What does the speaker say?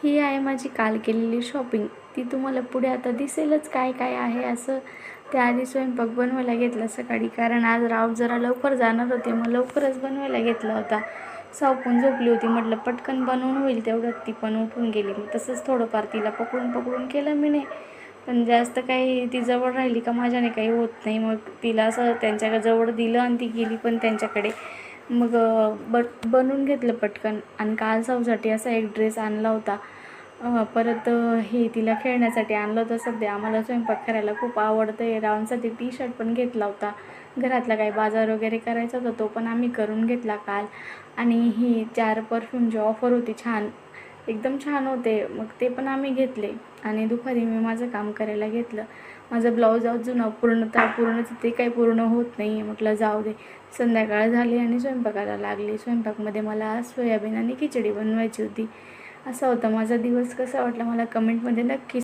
ही आहे माझी काल केलेली शॉपिंग. ती तुम्हाला पुढे आता दिसेलच काय काय आहे असं. त्याआधी स्वयंपाक बनवायला घेतला सकाळी, कारण आज राव जरा लवकर जाणार होते, मग लवकरच बनवायला घेतला होता. साऊ पण झोपली होती, म्हटलं पटकन बनवून होईल तेवढ्यात ती पण उठून गेली. मग तसंच थोडंफार तिला पकडून पकडून केलं मी. नाही पण जास्त काही ती जवळ राहिली का माझ्याने काही होत नाही. मग तिला असं त्यांच्या जवळ दिलं आणि ती गेली पण त्यांच्याकडे. मग बनवून घेतलं पटकन. आणि काल साऊसाठी असा एक ड्रेस आणला होता. परत हे तिला खेळण्यासाठी आणलं होतं. सध्या आम्हाला स्वयंपाक करायला खूप आवडतं आहे. रावणसाठी टी शर्ट पण घेतला होता. घरातला काही बाजार वगैरे करायचा होता, तो पण आम्ही करून घेतला काल. आणि ही 4 परफ्यूमची ऑफर होती, छान एकदम छान होते, मग ते पण आम्ही घेतले. आणि दुपारी मी माझं काम करायला घेतलं. माझं ब्लाऊज अजून पूर्णच ते काही पूर्ण होत नाही. म्हटलं जाऊ दे. संध्याकाळ झाली आणि स्वयंपाकाला लागली. स्वयंपाकमध्ये मला सोयाबीन आणि खिचडी बनवायची होती. असा होता माझा दिवस. कसा वाटला मला कमेंटमध्ये नक्की